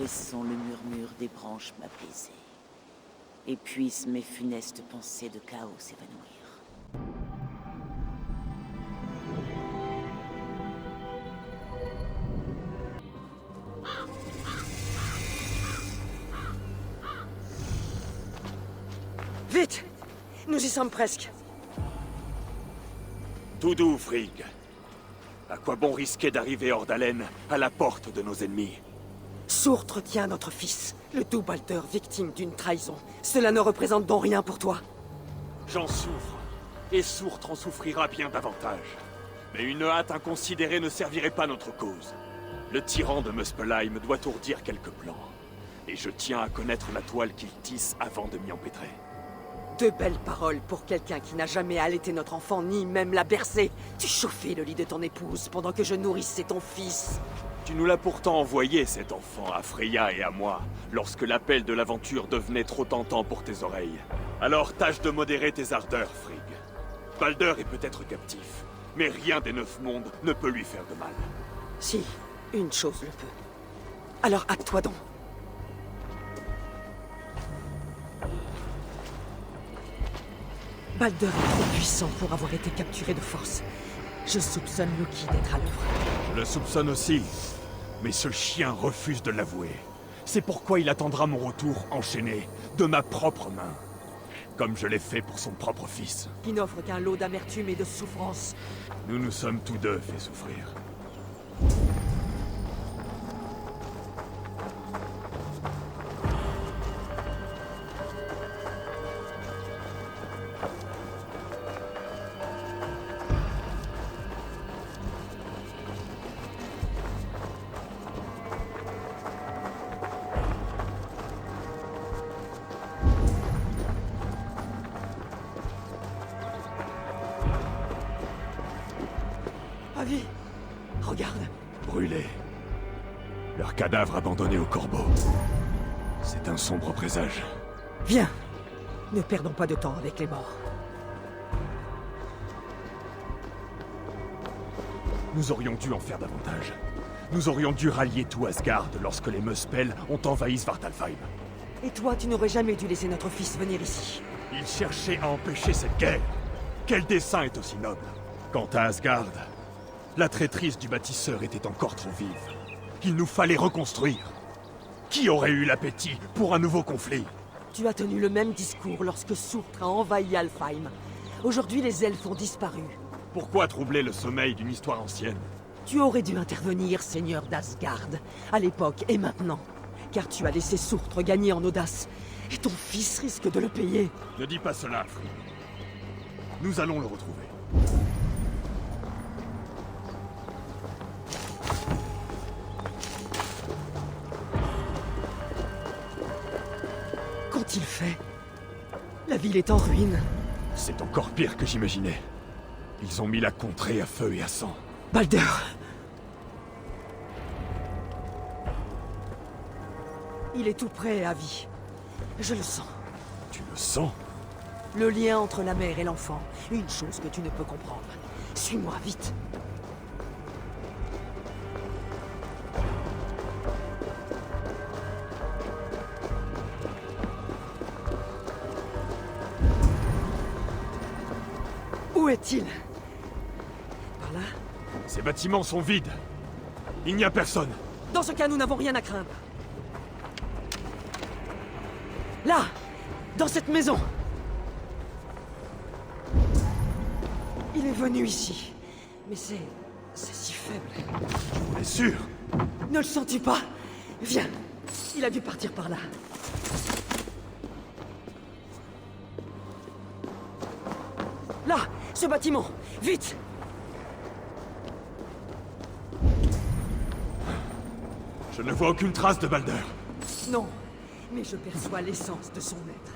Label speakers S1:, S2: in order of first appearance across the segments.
S1: Laissons le murmure des branches m'apaiser. Et puissent mes funestes pensées de chaos s'évanouir.
S2: Vite! Nous y sommes presque.
S3: Tout doux, Frigg. À quoi bon risquer d'arriver hors d'haleine, à la porte de nos ennemis?
S2: Sourtre tient notre fils, le doux Balder, victime d'une trahison. Cela ne représente donc rien pour toi.
S3: J'en souffre, et Sourtre en souffrira bien davantage. Mais une hâte inconsidérée ne servirait pas notre cause. Le tyran de Muspelheim doit ourdir quelques plans. Et je tiens à connaître la toile qu'il tisse avant de m'y empêtrer.
S2: De belles paroles pour quelqu'un qui n'a jamais allaité notre enfant, ni même la bercé. Tu chauffais le lit de ton épouse pendant que je nourrissais ton fils.
S3: Tu nous l'as pourtant envoyé, cet enfant, à Freya et à moi, lorsque l'appel de l'aventure devenait trop tentant pour tes oreilles. Alors tâche de modérer tes ardeurs, Frigg. Balder est peut-être captif, mais rien des 9 mondes ne peut lui faire de mal.
S2: Si, une chose le peut. Alors hâte-toi donc. Balder est trop puissant pour avoir été capturé de force. Je soupçonne Loki d'être à l'œuvre.
S3: Je le soupçonne aussi, mais ce chien refuse de l'avouer. C'est pourquoi il attendra mon retour enchaîné, de ma propre main. Comme je l'ai fait pour son propre fils.
S2: Qui n'offre qu'un lot d'amertume et de souffrance.
S3: Nous nous sommes tous deux fait souffrir.
S2: Avi, regarde.
S3: Brûlés. Leurs cadavres abandonnés aux corbeaux. C'est un sombre présage.
S2: Viens. Ne perdons pas de temps avec les morts.
S3: Nous aurions dû en faire davantage. Nous aurions dû rallier tout Asgard lorsque les Muspel ont envahi Svartalfheim.
S2: Et toi, tu n'aurais jamais dû laisser notre fils venir ici.
S3: Ils cherchaient à empêcher cette guerre. Quel dessein est aussi noble? Quant à Asgard, la traîtrise du bâtisseur était encore trop vive. Il nous fallait reconstruire. Qui aurait eu l'appétit pour un nouveau conflit?
S2: Tu as tenu le même discours lorsque Surtr a envahi Alfheim. Aujourd'hui, les elfes ont disparu.
S3: Pourquoi troubler le sommeil d'une histoire ancienne?
S2: Tu aurais dû intervenir, seigneur d'Asgard, à l'époque et maintenant. Car tu as laissé Surtr gagner en audace. Et ton fils risque de le payer.
S3: Ne dis pas cela, Frigg. Nous allons le retrouver.
S2: Qu'ont-ils fait? La ville est en ruine.
S3: C'est encore pire que j'imaginais. Ils ont mis la contrée à feu et à sang.
S2: Balder! Il est tout prêt, Avi. Je le sens.
S3: Tu le sens?
S2: Le lien entre la mère et l'enfant. Une chose que tu ne peux comprendre. Suis-moi, vite. Où est-il? Par là?
S3: Ces bâtiments sont vides. Il n'y a personne.
S2: Dans ce cas, nous n'avons rien à craindre. Là! Dans cette maison! Il est venu ici. Mais c'est si faible.
S3: Tu es sûr?
S2: Ne le sens-tu pas? Viens! Il a dû partir par là. Là! Ce bâtiment! Vite!
S3: Je ne vois aucune trace de Balder.
S2: Non, mais je perçois l'essence de son être.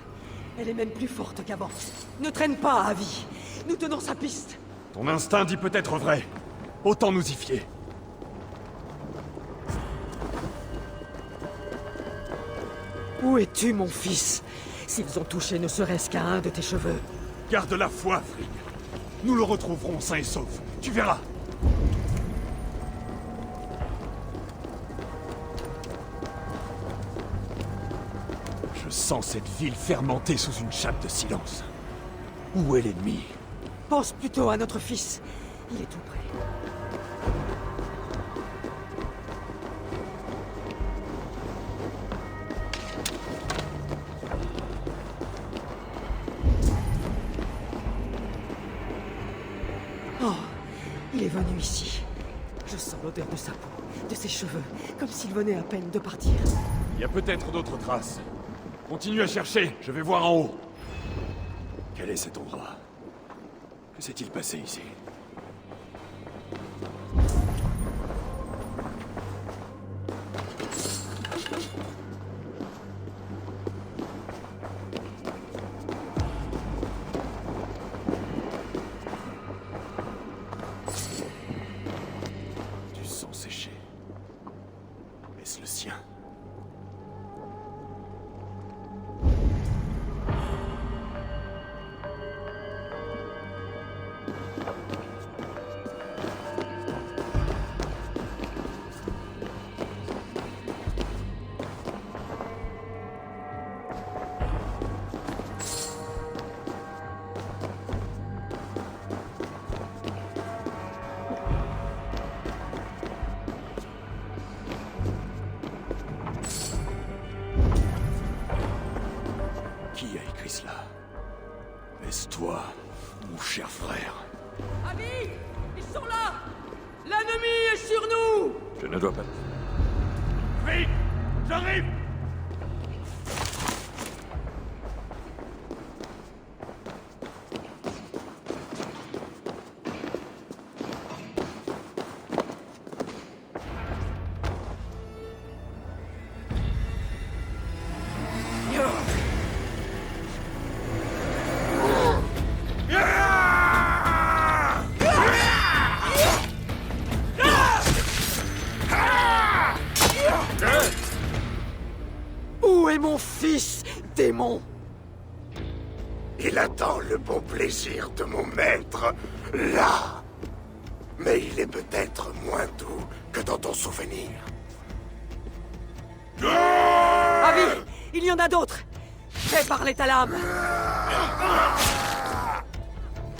S2: Elle est même plus forte qu'avant. Ne traîne pas, Avi. Nous tenons sa piste.
S3: Ton instinct dit peut-être vrai. Autant nous y fier.
S2: Où es-tu, mon fils? S'ils ont touché ne serait-ce qu'à un de tes cheveux.
S3: Garde la foi, Frigg. Nous le retrouverons sain et sauf. Tu verras. sens cette ville fermentée sous une chape de silence. Où est l'ennemi?
S2: Pense plutôt à notre fils. Il est tout près. Oh, il est venu ici. Je sens l'odeur de sa peau, de ses cheveux, comme s'il venait à peine de partir.
S3: Il y a peut-être d'autres traces. Continue à chercher, je vais voir en haut. Quel est cet endroit? Que s'est-il passé ici? Du sang séché. Est-ce le sien? Qui a écrit cela? Est-ce toi, mon cher frère?
S2: Amis, ils sont là! L'ennemi est sur nous!
S3: Je ne dois pas... Frick! J'arrive!
S2: Où est mon fils, démon?
S4: Il attend le bon plaisir de mon maître, là. Mais il est peut-être moins doux que dans ton souvenir.
S2: Avis, il y en a d'autres! Fais parler ta lame!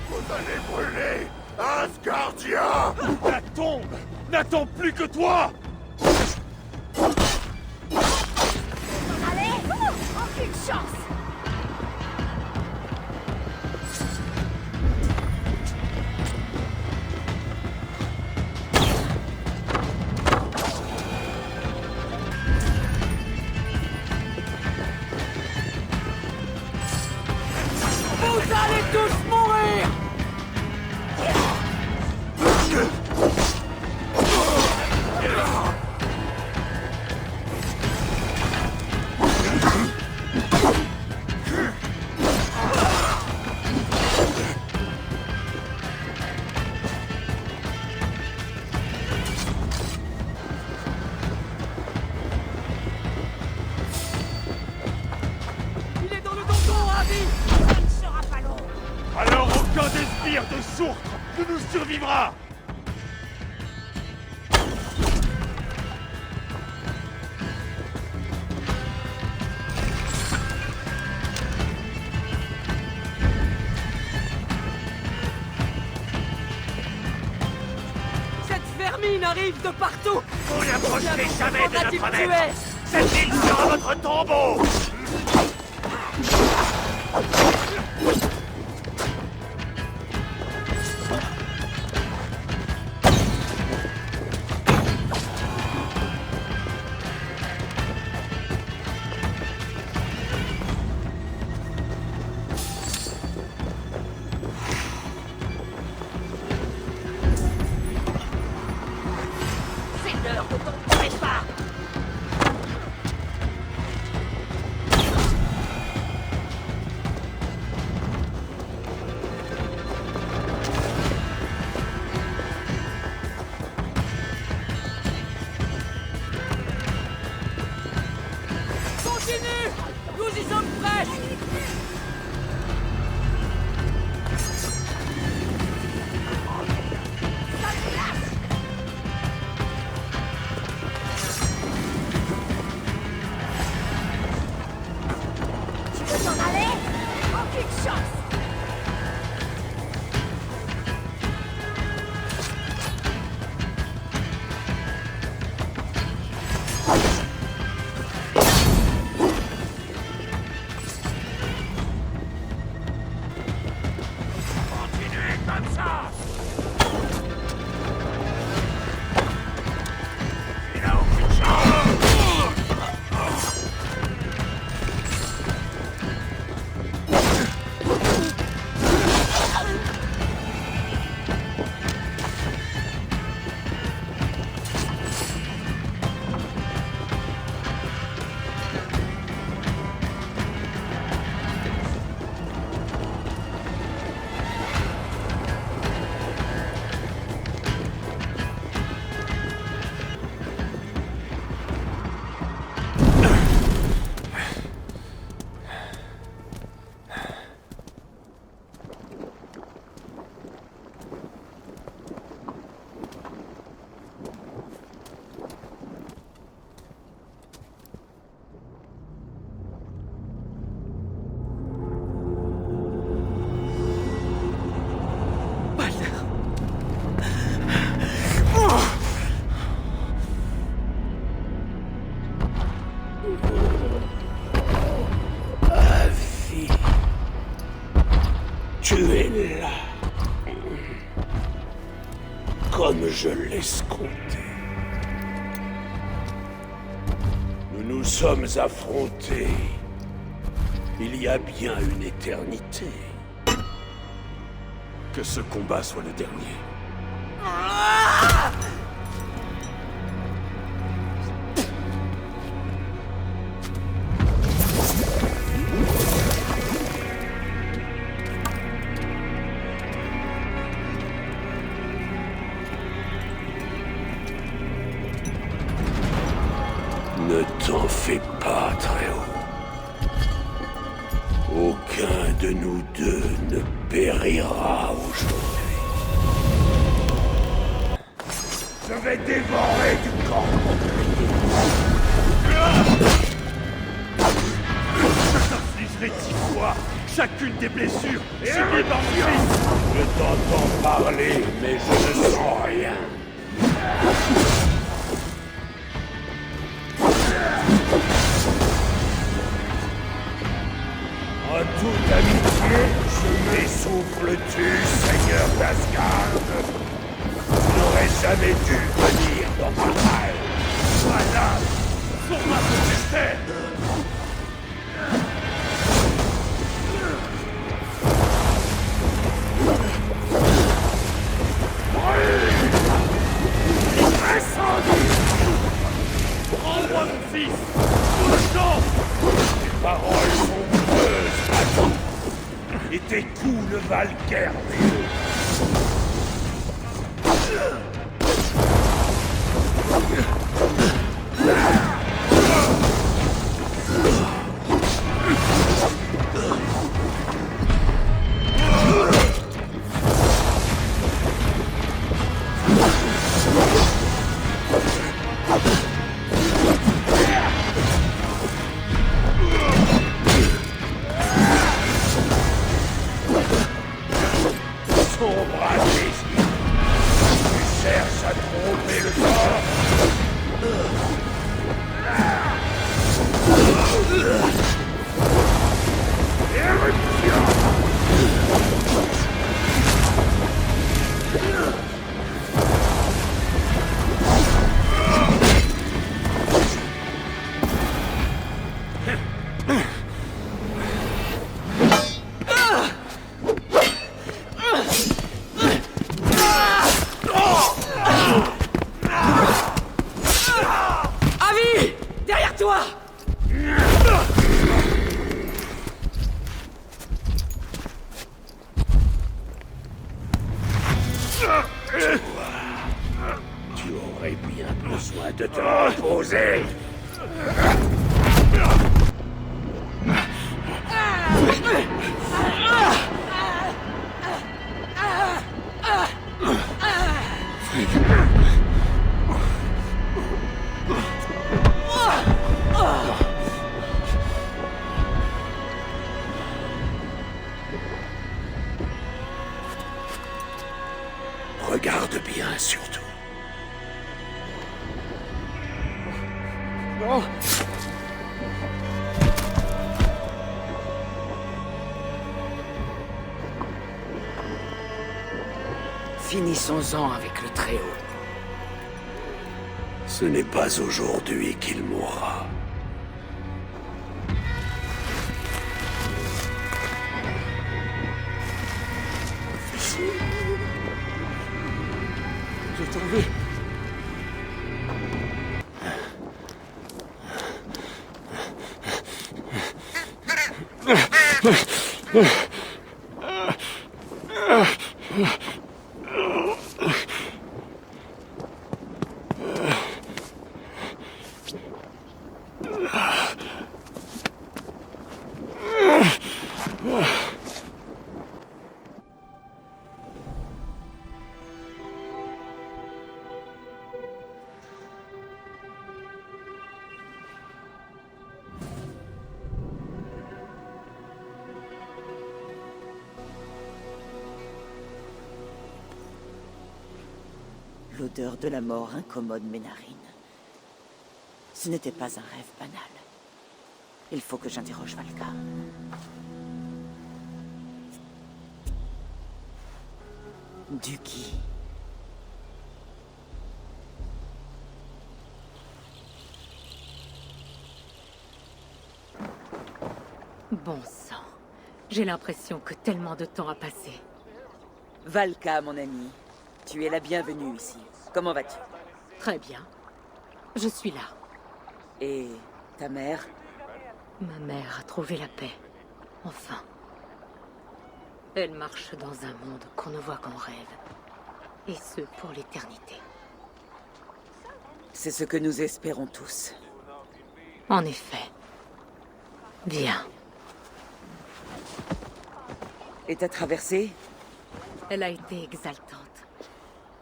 S4: Vous allez brûler Asgardia!
S3: La tombe n'attend plus que toi!
S5: Allez, aucune chance.
S2: Vous allez tous mourir! Il est dans le donjon, Avis!
S5: Ça ne sera pas long.
S3: Alors aucun des sbires de Sourtre ne nous survivra!
S2: Cette vermine arrive de partout!
S4: Vous n'approcherez jamais de
S2: Faudra-t-il
S4: notre
S2: tuer?
S4: maître! Cette île sera votre tombeau!
S5: C'est l'heure de ton trépas.
S4: comme je l'escomptais. Nous nous sommes affrontés il y a bien une éternité.
S3: Que ce combat soit le dernier.
S4: Ne t'en fais pas, Très-Haut. Aucun de nous deux ne périra aujourd'hui. Je vais dévorer du corps.
S3: Je t'infligerai 10 fois chacune des blessures subies par mon fils.
S4: Je t'entends parler, mais je ne sens rien. En toute amitié, je m'essouffle-tu, seigneur d'Asgard. Je n'aurais jamais dû venir dans ma haine.
S3: Voilà son race de mystère. Prends-moi mon fils. Pour le temps.
S4: Tes paroles sont creuses, Adam. Et tes coups ne valent guère mieux. Sombre imbécile. Tu cherches à tromper le sort.
S2: Avi! Derrière toi!
S4: Tu aurais bien besoin de te reposer. Regarde bien, surtout.
S2: Non! Finissons-en avec le Très-Haut.
S4: Ce n'est pas aujourd'hui qu'il mourra.
S2: Je t'en veux.
S1: L'odeur de la mort incommode mes narines. Ce n'était pas un rêve banal. Il faut que j'interroge Valka. Duki.
S6: Bon sang. J'ai l'impression que tellement de temps a passé.
S1: Valka, mon ami. Tu es la bienvenue ici. Comment vas-tu?
S6: Très bien. Je suis là.
S1: Et ta mère?
S6: Ma mère a trouvé la paix. Enfin. Elle marche dans un monde qu'on ne voit qu'en rêve. Et ce, pour l'éternité.
S1: C'est ce que nous espérons tous.
S6: En effet. Bien.
S1: Et ta traversée?
S6: Elle a été exaltante.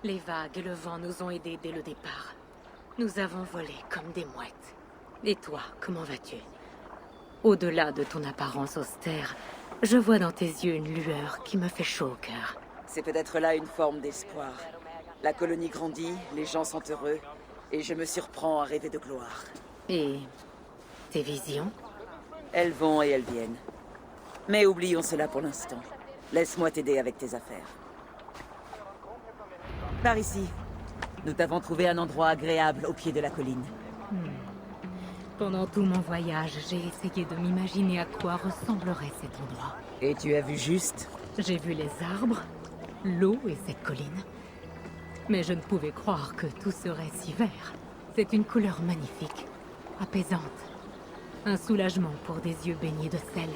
S6: Les vagues et le vent nous ont aidés dès le départ. Nous avons volé comme des mouettes. Et toi, comment vas-tu? Au-delà de ton apparence austère, je vois dans tes yeux une lueur qui me fait chaud au cœur.
S1: C'est peut-être là une forme d'espoir. La colonie grandit, les gens sont heureux, et je me surprends à rêver de gloire.
S6: Et tes visions?
S1: Elles vont et elles viennent. Mais oublions cela pour l'instant. Laisse-moi t'aider avec tes affaires. Par ici. Nous t'avons trouvé un endroit agréable au pied de la colline.
S6: Pendant tout mon voyage, j'ai essayé de m'imaginer à quoi ressemblerait cet endroit.
S1: Et tu as vu juste?
S6: J'ai vu les arbres, l'eau et cette colline. Mais je ne pouvais croire que tout serait si vert. C'est une couleur magnifique, apaisante. Un soulagement pour des yeux baignés de sel.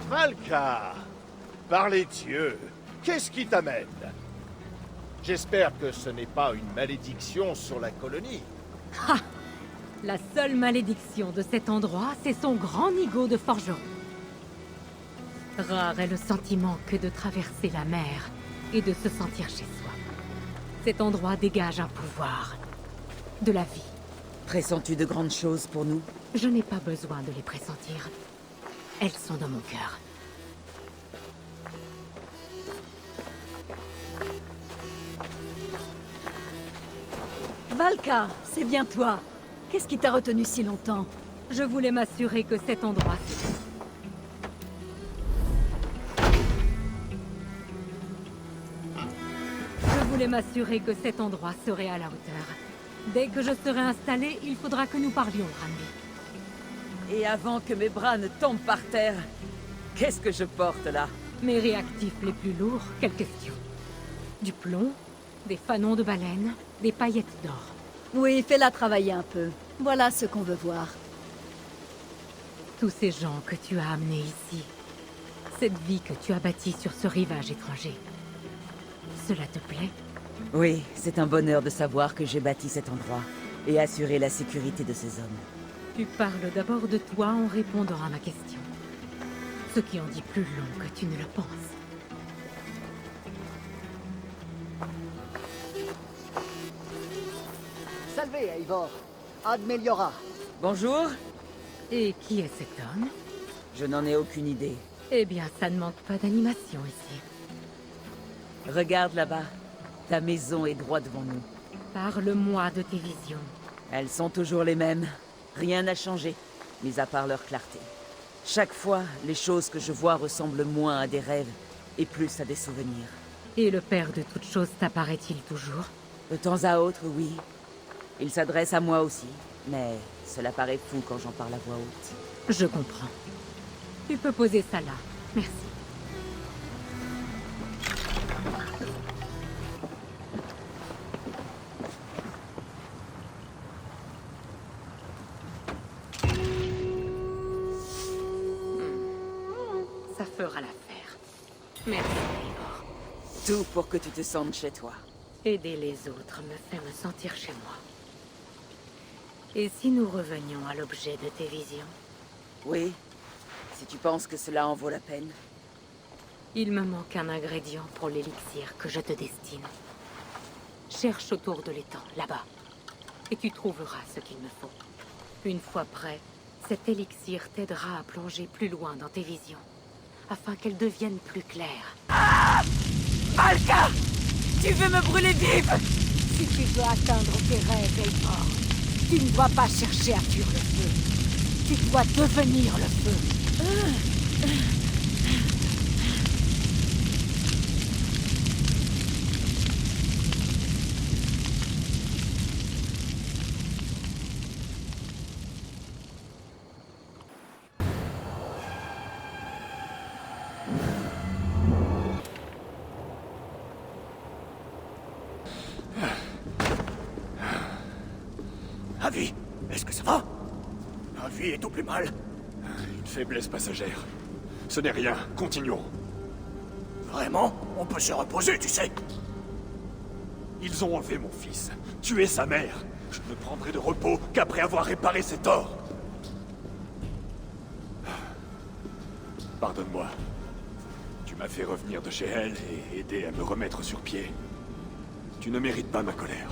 S7: Valka! Par les dieux, qu'est-ce qui t'amène? J'espère que ce n'est pas une malédiction sur la colonie.
S6: Ha! La seule malédiction de cet endroit, c'est son grand nigo de forgeron. Rare est le sentiment que de traverser la mer et de se sentir chez soi. Cet endroit dégage un pouvoir, de la vie.
S1: Pressens-tu de grandes choses pour nous?
S6: Je n'ai pas besoin de les pressentir. Elles sont dans mon cœur.
S8: Valka, c'est bien toi. Qu'est-ce qui t'a retenu si longtemps?
S6: Je voulais m'assurer que cet endroit... Je voulais m'assurer que cet endroit serait à la hauteur. Dès que je serai installé, il faudra que nous parlions, Randy.
S1: Et avant que mes bras ne tombent par terre, qu'est-ce que je porte là?
S6: Mes réactifs les plus lourds, quelle question? Du plomb, des fanons de baleine, des paillettes d'or.
S8: Oui, fais-la travailler un peu. Voilà ce qu'on veut voir.
S6: Tous ces gens que tu as amenés ici. Cette vie que tu as bâtie sur ce rivage étranger. Cela te plaît?
S1: Oui, c'est un bonheur de savoir que j'ai bâti cet endroit et assuré la sécurité de ces hommes.
S6: Tu parles d'abord de toi en répondant à ma question. Ce qui en dit plus long que tu ne le penses.
S9: Salve, Eivor. Ad Meliora.
S1: Bonjour.
S6: Et qui est cet homme?
S1: Je n'en ai aucune idée.
S6: Eh bien, ça ne manque pas d'animation ici.
S1: Regarde là-bas. Ta maison est droit devant nous.
S6: Parle-moi de tes visions.
S1: Elles sont toujours les mêmes. Rien n'a changé, mis à part leur clarté. Chaque fois, les choses que je vois ressemblent moins à des rêves et plus à des souvenirs.
S6: Et le père de toutes choses t'apparaît-il toujours?
S1: De temps à autre, oui. Il s'adresse à moi aussi, mais cela paraît fou quand j'en parle à voix haute.
S6: Je comprends. Tu peux poser ça là. Merci. Ça fera l'affaire. Merci, Eivor.
S1: Tout pour que tu te sentes chez toi.
S6: Aider les autres me fait me sentir chez moi. Et si nous revenions à l'objet de tes visions?
S1: Oui, si tu penses que cela en vaut la peine.
S6: Il me manque un ingrédient pour l'élixir que je te destine. Cherche autour de l'étang, là-bas. Et tu trouveras ce qu'il me faut. Une fois prêt, cet élixir t'aidera à plonger plus loin dans tes visions, afin qu'elles deviennent plus claires.
S1: Valka! Tu veux me brûler vive?
S5: Si tu veux atteindre tes rêves, Eivor, tu ne dois pas chercher à fuir le feu. Tu dois devenir le feu.
S4: Avi, est-ce que ça va? Avi est au plus mal.
S3: Une faiblesse passagère. Ce n'est rien, continuons.
S4: Vraiment? On peut se reposer, tu sais.
S3: Ils ont enlevé mon fils, tué sa mère. Je ne prendrai de repos qu'après avoir réparé ses torts. Pardonne-moi. Tu m'as fait revenir de chez elle et aider à me remettre sur pied. Tu ne mérites pas ma colère.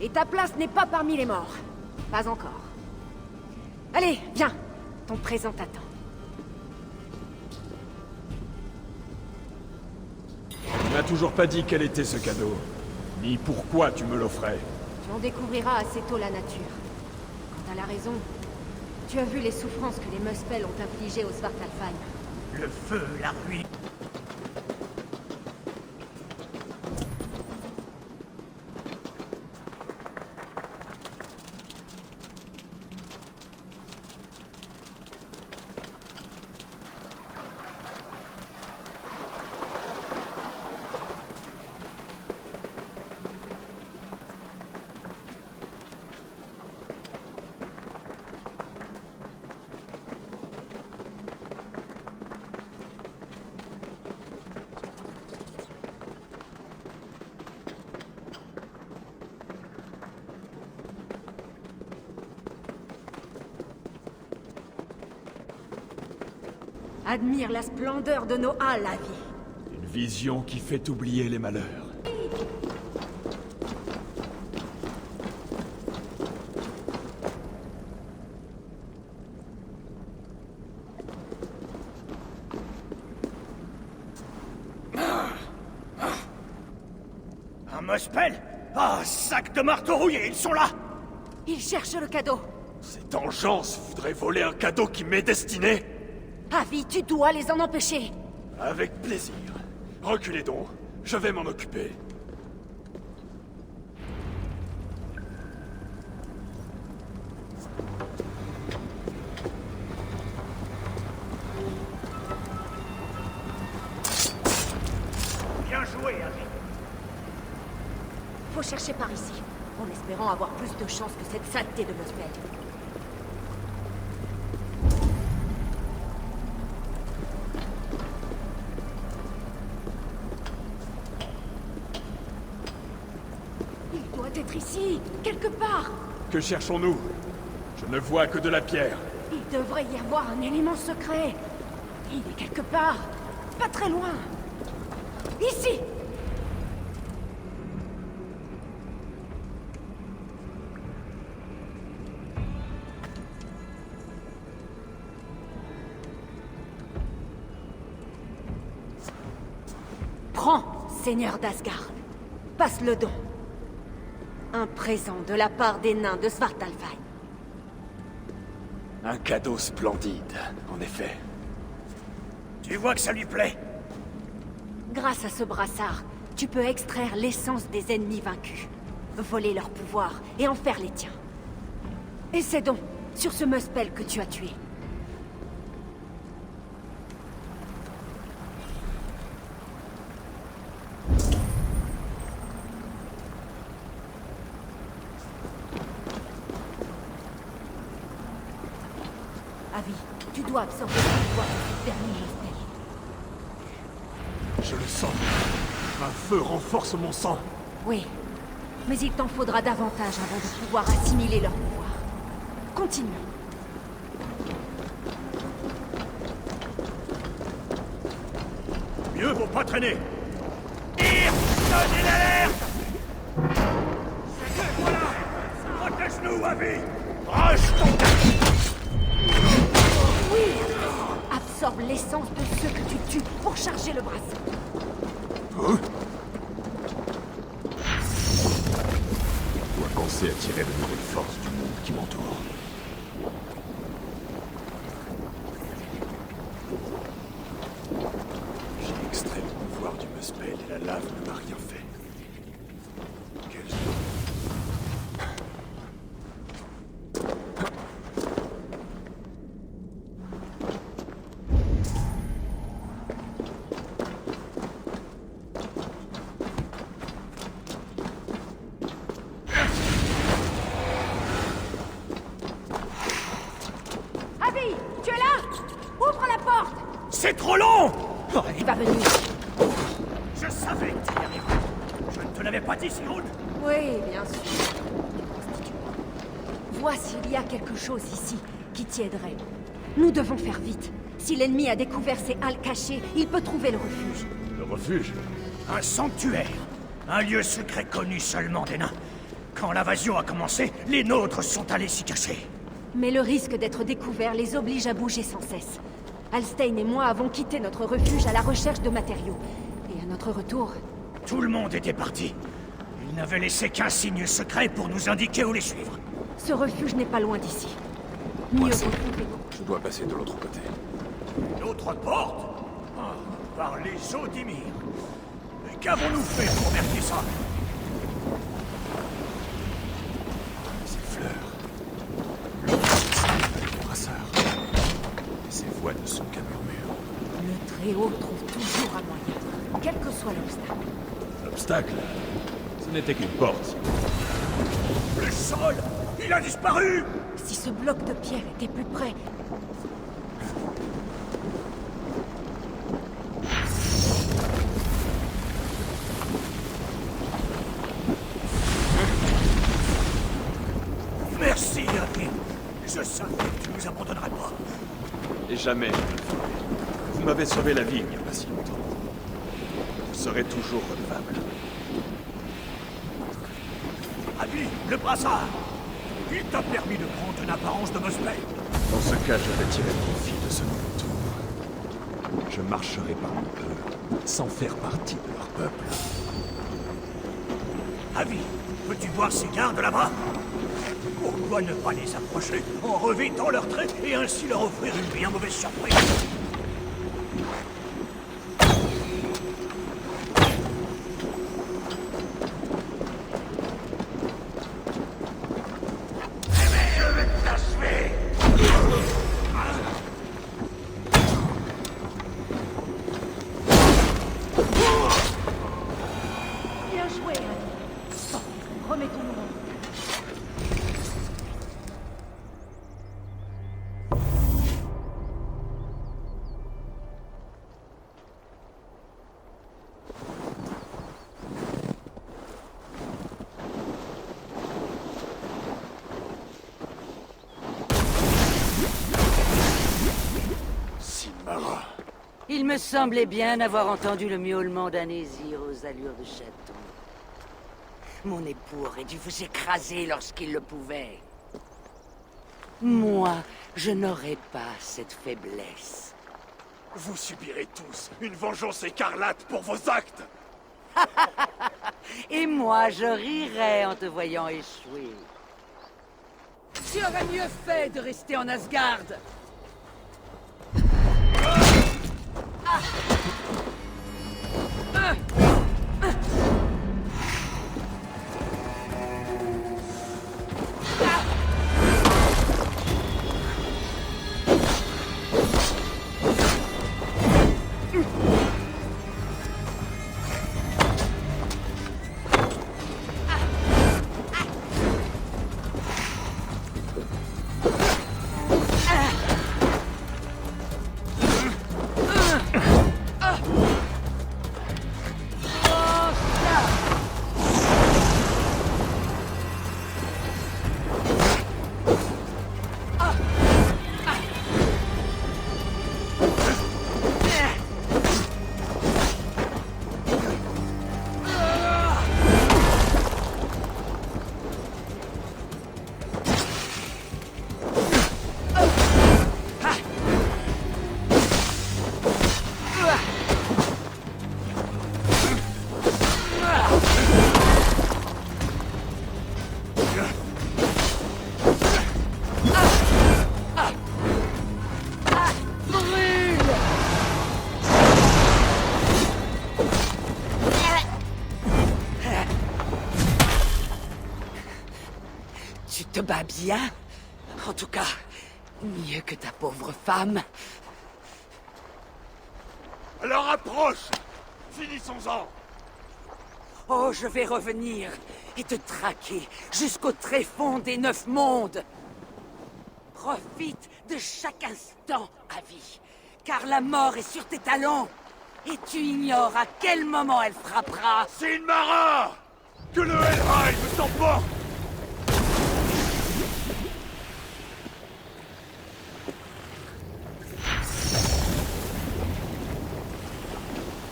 S10: Et ta place n'est pas parmi les morts. Pas encore. Allez, viens. Ton présent t'attend.
S3: Tu m'as toujours pas dit quel était ce cadeau, ni pourquoi tu me l'offrais.
S10: Tu en découvriras assez tôt la nature. Quant à la raison, tu as vu les souffrances que les Muspel ont infligées aux Svartalfheim.
S4: Le feu, la ruine.
S10: Admire la splendeur de nos halles, Avi.
S3: Une vision qui fait oublier les malheurs.
S4: Un Muspel? Ah, sac de marteau rouillé, ils sont là!
S10: Ils cherchent le cadeau.
S3: Cette engeance voudrait voler un cadeau qui m'est destiné?
S10: Avi, tu dois les en empêcher.
S3: Avec plaisir. Reculez donc, je vais m'en occuper.
S4: Bien joué, Avi.
S10: Faut chercher par ici, en espérant avoir plus de chance que cette saleté de Muspel. Il doit être ici, quelque part.
S3: Que cherchons-nous? Je ne vois que de la pierre.
S10: Il devrait y avoir un élément secret. Il est quelque part, pas très loin. Ici! Prends, Seigneur d'Asgard. Passe le don. Un présent de la part des nains de Svartalfheim.
S3: Un cadeau splendide, en effet.
S4: Tu vois que ça lui plaît?
S10: Grâce à ce brassard, tu peux extraire l'essence des ennemis vaincus, voler leur pouvoir et en faire les tiens. Et c'est donc sur ce Muspel que tu as tué. Avi, tu dois absorber le pouvoir de ce dernier Muspel.
S3: Je le sens. Un feu renforce mon sang.
S10: Oui, mais il t'en faudra davantage avant de pouvoir assimiler leur pouvoir. Continue.
S4: Mieux vaut pas traîner. Tire! Donnez l'alerte! Voilà! Protège-nous, Avi! Range ton...
S10: Oui! Absorbe l'essence de ceux que tu tues pour charger le bracelet.
S3: Je dois penser à tirer de nouvelles forces du monde qui m'entoure. J'ai extrait le pouvoir du Muspel et la lave ne m'a rien fait. Quel...
S11: c'est trop long!
S10: Il va venir.
S11: Je savais que tu y arriverais. Je ne te l'avais pas dit, Sigurd.
S10: Oui, bien sûr. Vois s'il y a quelque chose ici qui t'y aiderait. Nous devons faire vite. Si l'ennemi a découvert ces halles cachées, il peut trouver le refuge.
S11: Le refuge? Un sanctuaire. Un lieu secret connu seulement des nains. Quand l'invasion a commencé, les nôtres sont allés s'y cacher.
S10: Mais le risque d'être découvert les oblige à bouger sans cesse. Alstein et moi avons quitté notre refuge à la recherche de matériaux. Et à notre retour...
S11: Tout le monde était parti. Ils n'avaient laissé qu'un signe secret pour nous indiquer où les suivre.
S10: Ce refuge n'est pas loin d'ici. Mieux vaut trouver.
S3: Je dois passer de l'autre côté.
S11: L'autre porte? Par les eaux d'Ymir. Mais qu'avons-nous fait pour mériter ça?
S3: Ces fleurs. Le brassard. Ces voix ne sont qu'un murmure.
S10: Le Très-Haut trouve toujours un moyen, quel que soit l'obstacle.
S3: L'obstacle? Ce n'était qu'une porte.
S11: Le sol! Il a disparu!
S10: Si ce bloc de pierre était plus près...
S11: Merci, Abby. Je savais que tu nous abandonnerais pas.
S3: Et jamais je ne le ferai. Vous m'avez sauvé la vie il n'y a pas si longtemps. Vous serez toujours redevable.
S11: Abby, le brassard! Il t'a permis de prendre une apparence de Muspel.
S3: Dans ce cas, je vais tirer profit de ce nouveau tour. Je marcherai parmi eux, sans faire partie de leur peuple.
S11: Abby, peux-tu voir ces gardes là-bas? Pourquoi ne pas les approcher en revêtant leurs traits et ainsi leur offrir une bien mauvaise surprise?
S10: Bien joué, Abby. Bon, remettons-nous en route.
S4: Silmara.
S1: Il me semblait bien avoir entendu le miaulement d'un Aesir aux allures de chaton. Mon époux aurait dû vous écraser lorsqu'il le pouvait. Moi, je n'aurais pas cette faiblesse.
S3: Vous subirez tous une vengeance écarlate pour vos actes.
S1: Et moi, je rirais en te voyant échouer. Tu aurais mieux fait de rester en Asgard. Tu te bats bien. En tout cas, mieux que ta pauvre femme.
S3: Alors approche! Finissons-en!
S1: Oh, je vais revenir et te traquer jusqu'au tréfonds des 9 mondes. Profite de chaque instant à vie. car la mort est sur tes talons. Et tu ignores à quel moment elle frappera.
S3: Sinmara! Que le Helheim t'emporte!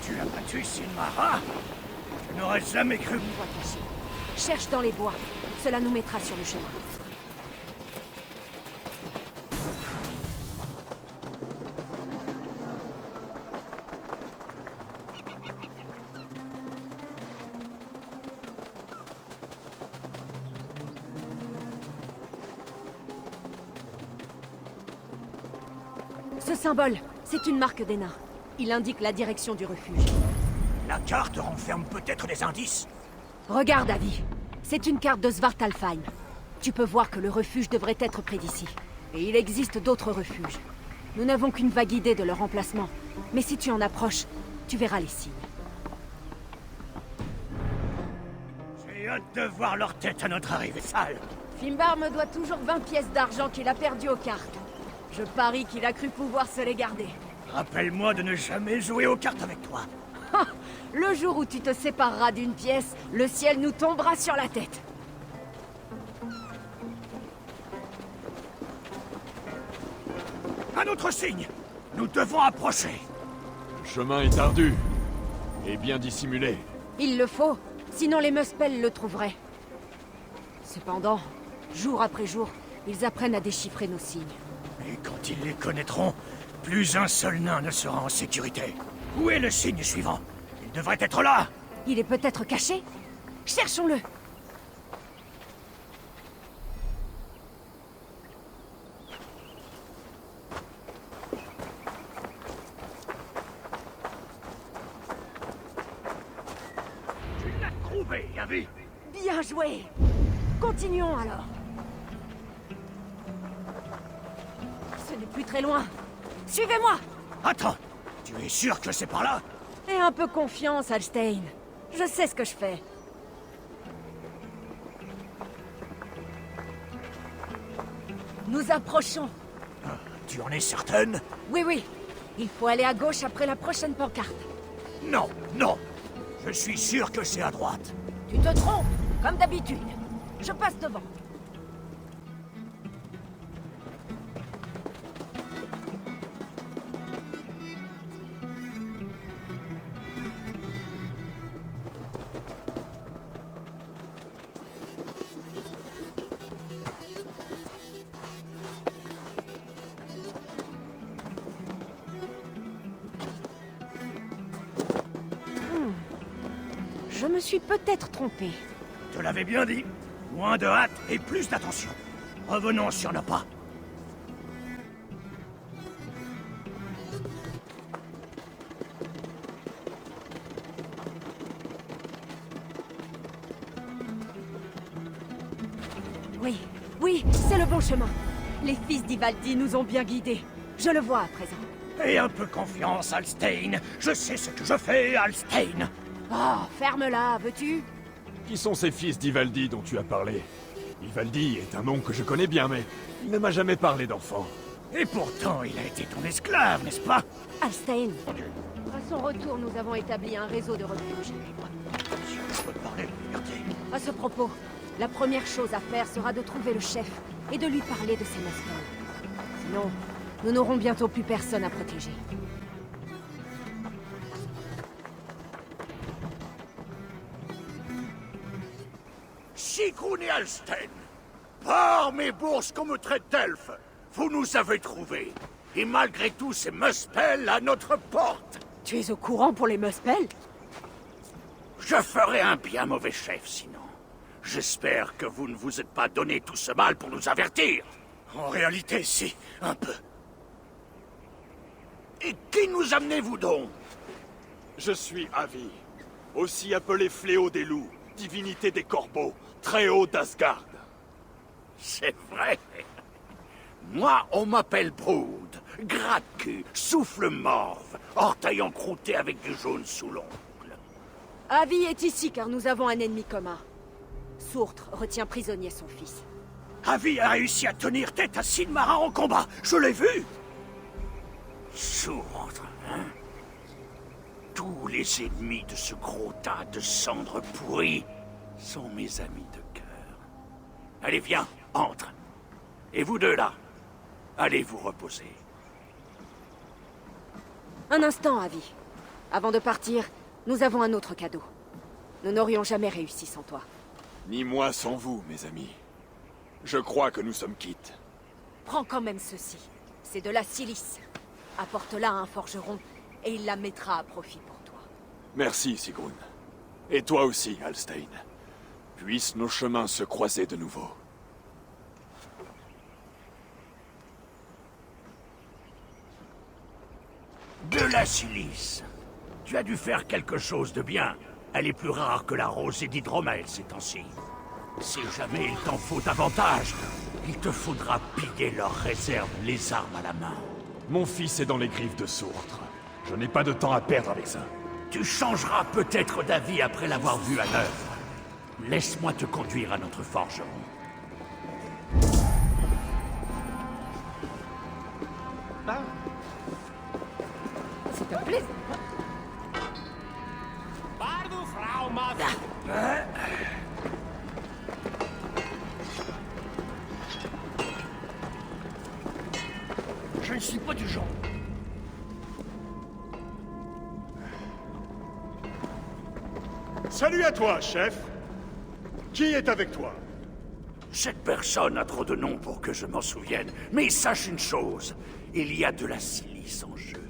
S11: Tu as battu Sinmara? Je n'aurais jamais cru.
S10: Une voie cachée. Cherche dans les bois. Cela nous mettra sur le chemin. Ce symbole, c'est une marque des nains. Il indique la direction du refuge.
S11: La carte renferme peut-être des indices.
S10: Regarde, Avi. C'est une carte de Svartalfheim. Tu peux voir que le refuge devrait être près d'ici. Et il existe d'autres refuges. Nous n'avons qu'une vague idée de leur emplacement. Mais si tu en approches, tu verras les signes.
S11: J'ai hâte de voir leur tête à notre arrivée, sale.
S10: Fimbar me doit toujours 20 pièces d'argent qu'il a perdues aux cartes. Je parie qu'il a cru pouvoir se les garder.
S11: Rappelle-moi de ne jamais jouer aux cartes avec toi.
S10: Le jour où tu te sépareras d'une pièce, le ciel nous tombera sur la tête.
S11: Un autre signe. Nous devons approcher.
S3: Le chemin est ardu. Et bien dissimulé.
S10: Il le faut, sinon les Muspel le trouveraient. Cependant, jour après jour, ils apprennent à déchiffrer nos signes.
S11: Et quand ils les connaîtront, plus un seul nain ne sera en sécurité. Où est le signe suivant? Il devrait être là.
S10: Il est peut-être caché? Cherchons-le.
S11: Tu l'as trouvé, Avi.
S10: Bien joué. Continuons alors. Ce n'est plus très loin. Suivez-moi.
S11: Attends, tu es sûr que c'est par là?
S10: Aie un peu confiance, Alstein. Je sais ce que je fais. Nous approchons.
S11: Tu en es certaine?
S10: Oui, oui. Il faut aller à gauche après la prochaine pancarte.
S11: Non, non. Je suis sûr que c'est à droite.
S10: Tu te trompes, comme d'habitude. Je passe devant. Je me suis peut-être trompé.
S11: Je te l'avais bien dit. Moins de hâte et plus d'attention. Revenons sur nos pas.
S10: Oui, oui, c'est le bon chemin. Les fils d'Ivaldi nous ont bien guidés. Je le vois à présent.
S11: Aie un peu confiance, Alstein. Je sais ce que je fais, Alstein.
S10: Oh, ferme-la, veux-tu?
S3: Qui sont ces fils d'Ivaldi dont tu as parlé? Ivaldi est un nom que je connais bien, mais il ne m'a jamais parlé d'enfant.
S11: Et pourtant, il a été ton esclave, n'est-ce pas?
S10: Alstein. À son retour, nous avons établi un réseau de refuges.
S11: Je peux parler de liberté.
S10: À ce propos, la première chose à faire sera de trouver le chef et de lui parler de ses Muspel. Sinon, nous n'aurons bientôt plus personne à protéger.
S4: Sigrun et Alstein, par mes bourses qu'on me traite d'elfe, vous nous avez trouvés. Et malgré tout, ces Muspel à notre porte.
S10: Tu es au courant pour les Muspel?
S4: Je ferai un bien mauvais chef, sinon. J'espère que vous ne vous êtes pas donné tout ce mal pour nous avertir.
S11: En réalité, si, un peu.
S4: Et qui nous amenez-vous donc?
S3: Je suis Avi, aussi appelé Fléau des loups, divinité des corbeaux, très haut d'Asgard.
S4: C'est vrai. Moi, on m'appelle Brood, gratte-cul, souffle morve, orteil encrouté avec du jaune sous l'ongle.
S10: Avi est ici car nous avons un ennemi commun. Sourtre retient prisonnier son fils.
S11: Avi a réussi à tenir tête à Sinmara en combat, je l'ai vu. Sourdre, hein? Tous les ennemis de ce gros tas de cendres pourries sont mes amis de cœur. Allez, viens, entre. Et vous deux là, allez vous reposer.
S10: Un instant, Avi. Avant de partir, nous avons un autre cadeau. Nous n'aurions jamais réussi sans toi.
S3: Ni moi sans vous, mes amis. Je crois que nous sommes quittes.
S10: Prends quand même ceci. C'est de la silice. Apporte-la à un forgeron, et il la mettra à profit pour toi.
S3: Merci, Sigrun. Et toi aussi, Alstein. Puissent nos chemins se croiser de nouveau.
S11: De la silice. Tu as dû faire quelque chose de bien. Elle est plus rare que la rosée d'hydromel ces temps-ci. Si jamais il t'en faut davantage, il te faudra piller leurs réserves, les armes à la main.
S3: Mon fils est dans les griffes de Sourdre. Je n'ai pas de temps à perdre avec ça.
S11: Tu changeras peut-être d'avis après l'avoir vu à l'œuvre. Laisse-moi te conduire à notre forgeron.
S10: C'est un plaisir.
S11: Je ne suis pas du genre.
S7: Salut à toi, chef. Qui est avec toi?
S11: Cette personne a trop de noms pour que je m'en souvienne. Mais sache une chose, il y a de la silice en jeu.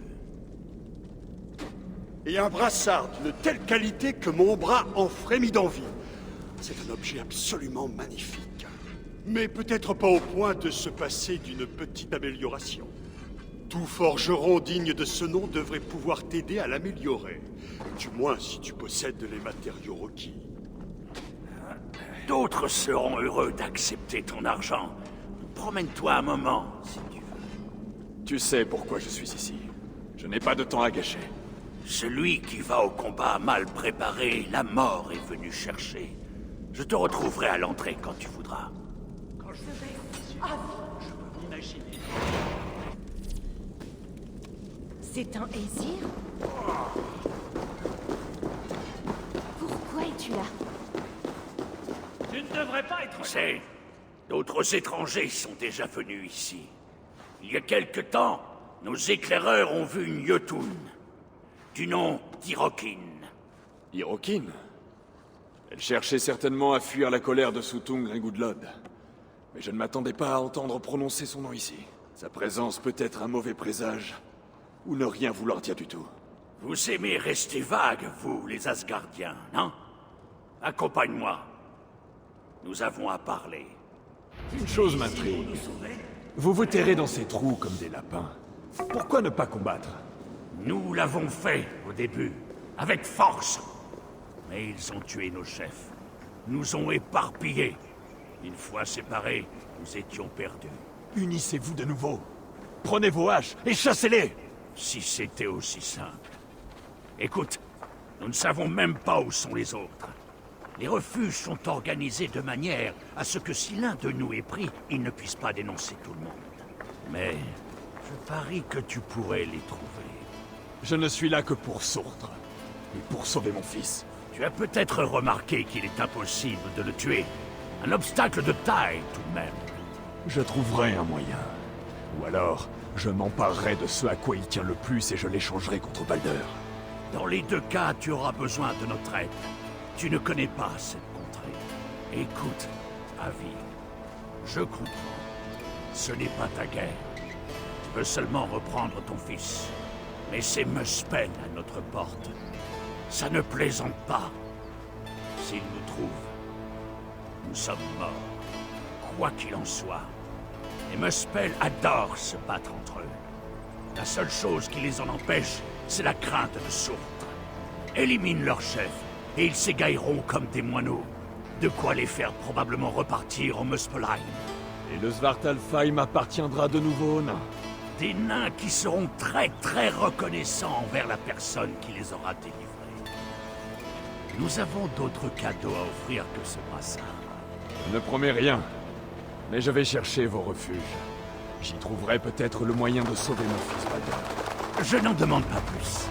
S12: Et un brassard d'une telle qualité que mon bras en frémit d'envie. C'est un objet absolument magnifique. Mais peut-être pas au point de se passer d'une petite amélioration. Tout forgeron digne de ce nom devrait pouvoir t'aider à l'améliorer. Du moins si tu possèdes les matériaux requis.
S11: D'autres seront heureux d'accepter ton argent. Promène-toi un moment, si tu veux.
S3: Tu sais pourquoi je suis ici. Je n'ai pas de temps à gâcher.
S11: Celui qui va au combat mal préparé, la mort est venue chercher. Je te retrouverai à l'entrée quand tu voudras.
S2: Quand je vais... je peux m'imaginer.
S8: C'est un Aesir? Pourquoi es-tu là?
S11: Tu ne devrais pas être... Tu sais, d'autres étrangers sont déjà venus ici. Il y a quelque temps, nos éclaireurs ont vu une Jotun, du nom d'Hirokin.
S3: Hirokin? Elle cherchait certainement à fuir la colère de Sutung Rengudlod. Mais je ne m'attendais pas à entendre prononcer son nom ici. Sa présence peut être un mauvais présage, ou ne rien vouloir dire du tout.
S11: Vous aimez rester vague, vous, les Asgardiens, non? Accompagne-moi. Nous avons à parler.
S3: Une chose m'intrigue. Vous vous terrez dans ces trous comme des lapins. Pourquoi ne pas combattre?
S11: Nous l'avons fait au début, avec force. Mais ils ont tué nos chefs, nous ont éparpillés. Une fois séparés, nous étions perdus.
S3: Unissez-vous de nouveau. Prenez vos haches et chassez-les!
S11: Si c'était aussi simple. Écoute, nous ne savons même pas où sont les autres. Les refuges sont organisés de manière à ce que si l'un de nous est pris, il ne puisse pas dénoncer tout le monde. Mais je parie que tu pourrais les trouver.
S3: Je ne suis là que pour Sourdre, et pour sauver mon fils.
S11: Tu as peut-être remarqué qu'il est impossible de le tuer. Un obstacle de taille, tout de même.
S3: Je trouverai un moyen. Ou alors, je m'emparerai de ce à quoi il tient le plus et je l'échangerai contre Baldur.
S11: Dans les deux cas, tu auras besoin de notre aide. Tu ne connais pas cette contrée. Écoute, Avi, je comprends. Ce n'est pas ta guerre. Tu veux seulement reprendre ton fils. Mais c'est Muspel à notre porte. Ça ne plaisante pas. S'il nous trouve, nous sommes morts. Quoi qu'il en soit. Les Muspel adorent se battre entre eux. La seule chose qui les en empêche, c'est la crainte de Sourdre. Élimine leur chef, et ils s'égailleront comme des moineaux. De quoi les faire probablement repartir en Muspelheim.
S3: Et le Svartalfheim appartiendra de nouveau aux nains.
S11: Des nains qui seront très reconnaissants envers la personne qui les aura délivrés. Nous avons d'autres cadeaux à offrir que ce brassard.
S3: Je ne promets rien, mais je vais chercher vos refuges. J'y trouverai peut-être le moyen de sauver mon fils Baldur.
S11: Je n'en demande pas plus.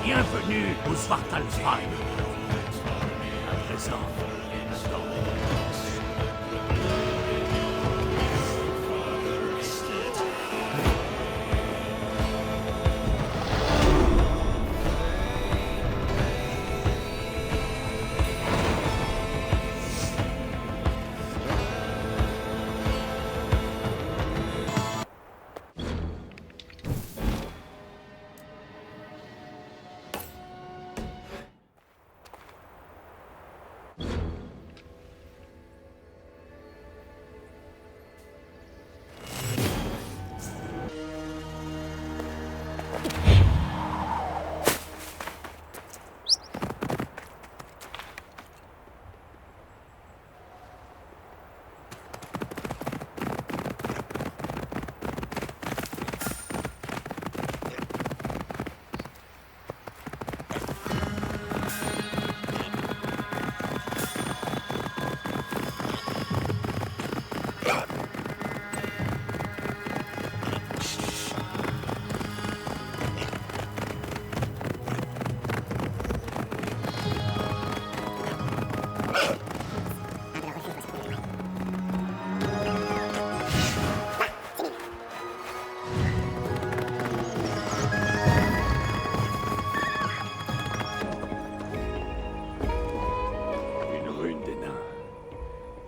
S11: Bienvenue au Svartalfheim. À présent,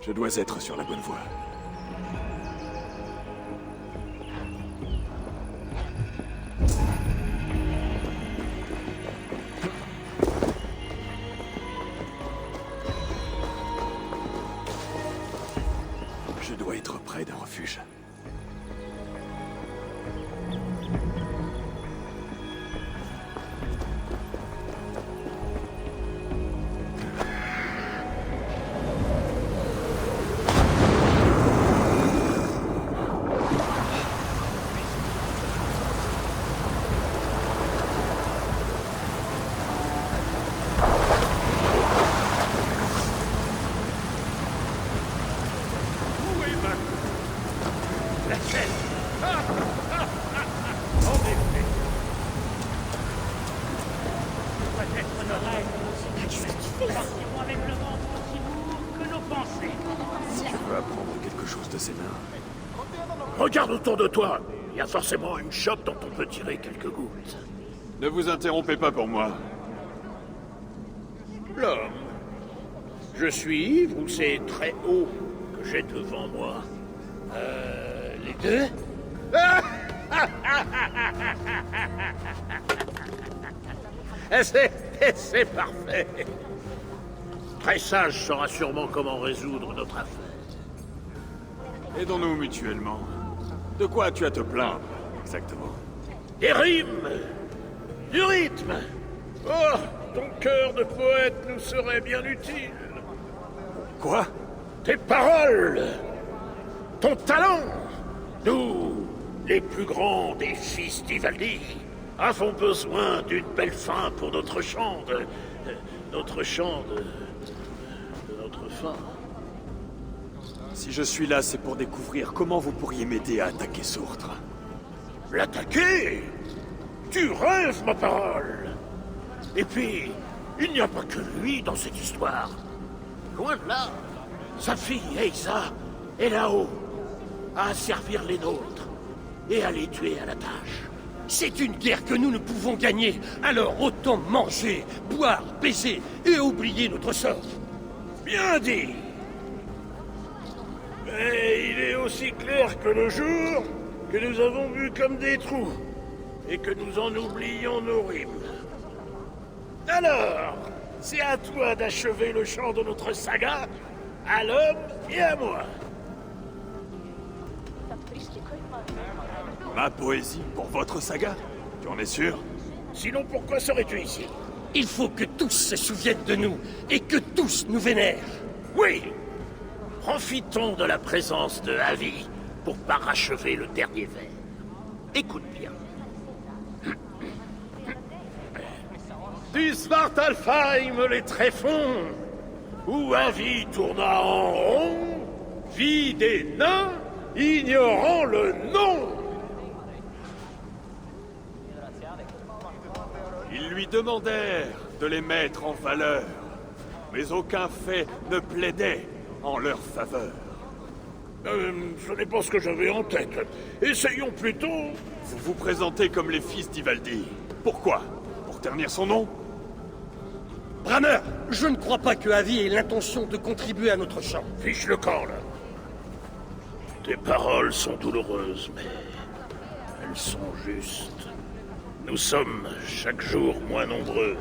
S3: Je dois être sur la bonne voie. Je dois être près d'un refuge.
S11: Regarde autour de toi. Il y a forcément une chope dont on peut tirer quelques gouttes.
S3: Ne vous interrompez pas pour moi.
S11: L'homme. Je suis Yves ou c'est très haut que j'ai devant moi? Les deux? C'est parfait. Très sage saura sûrement comment résoudre notre affaire.
S3: Aidons-nous mutuellement. De quoi as-tu à te plaindre, exactement?
S11: Des rimes, du rythme. Oh, ton cœur de poète nous serait bien utile.
S3: Quoi?
S11: Tes paroles, ton talent. Nous, les plus grands des fils d'Ivaldi, avons besoin d'une belle fin pour notre chant de notre fin.
S3: Si je suis là, c'est pour découvrir comment vous pourriez m'aider à attaquer Sourtre.
S11: L'attaquer? Tu rêves, ma parole. Et puis, il n'y a pas que lui dans cette histoire. Loin de là, sa fille Eiza est là-haut, à servir les nôtres et à les tuer à la tâche.
S13: C'est une guerre que nous ne pouvons gagner, alors autant manger, boire, baiser et oublier notre sort.
S11: Bien dit. Mais il est aussi clair que le jour que nous avons bu comme des trous et que nous en oublions nos rimes. Alors, c'est à toi d'achever le chant de notre saga, à l'homme et à moi.
S3: Ma poésie pour votre saga? Tu en es sûr?
S11: Sinon, pourquoi serais-tu ici?
S13: Il faut que tous se souviennent de nous et que tous nous vénèrent.
S11: Oui. Profitons de la présence de Avi pour parachever le dernier vers.
S13: Écoute bien.
S7: Du Svartalfheim les tréfonds, où un vie tourna en rond, vie des nains, ignorant le nom.
S3: Ils lui demandèrent de les mettre en valeur, mais aucun fait ne plaidait en leur faveur.
S7: Ce n'est pas ce que j'avais en tête. Essayons plutôt...
S3: Vous vous présentez comme les fils d'Ivaldi. Pourquoi? Pour ternir son nom?
S13: Brammer, je ne crois pas que Avi ait l'intention de contribuer à notre champ.
S7: Fiche le camp, là. Tes paroles sont douloureuses, mais elles sont justes. Nous sommes chaque jour moins nombreux.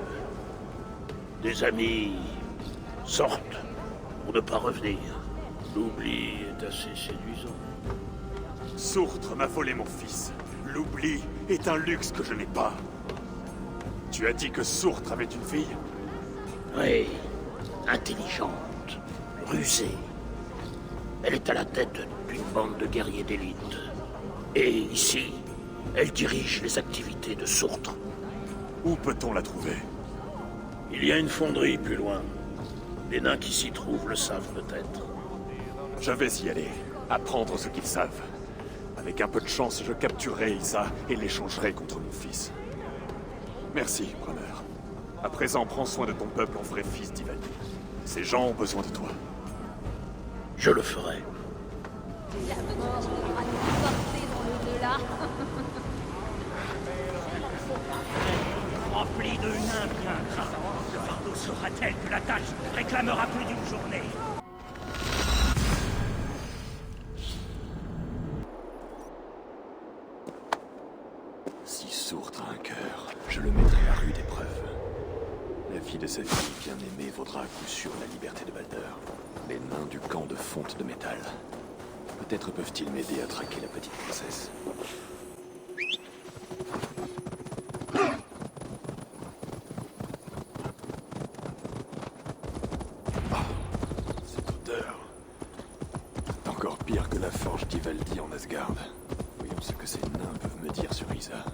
S7: Des amis sortent pour ne pas revenir. L'oubli est assez séduisant.
S3: Sourtre m'a volé mon fils. L'oubli est un luxe que je n'ai pas. Tu as dit que Sourtre avait une fille?
S7: Oui, intelligente, rusée. Elle est à la tête d'une bande de guerriers d'élite. Et ici, elle dirige les activités de Sourtre.
S3: Où peut-on la trouver?
S7: Il y a une fonderie plus loin. Les nains qui s'y trouvent le savent peut-être.
S3: Je vais y aller, apprendre ce qu'ils savent. Avec un peu de chance, je capturerai Isa et l'échangerai contre mon fils. Merci, Brammer. À présent, prends soin de ton peuple en vrai fils d'Ivaldi. Ces gens ont besoin de toi.
S7: Je le ferai.
S14: La mort devra nous porter dans l'au-delà.
S11: Rempli de nains bien gras. Le fardeau sera tel que la tâche réclamera plus d'une journée.
S3: Si Sourtre a un cœur, je le mettrai à rude épreuve. La vie de sa fille bien-aimée vaudra à coup sûr la liberté de Balder. Les nains du camp de fonte de métal. Peut-être peuvent-ils m'aider à traquer la petite princesse. Cette odeur. C'est encore pire que la forge d'Ivaldi en Asgard. Voyons ce que ces nains peuvent me dire sur Isa.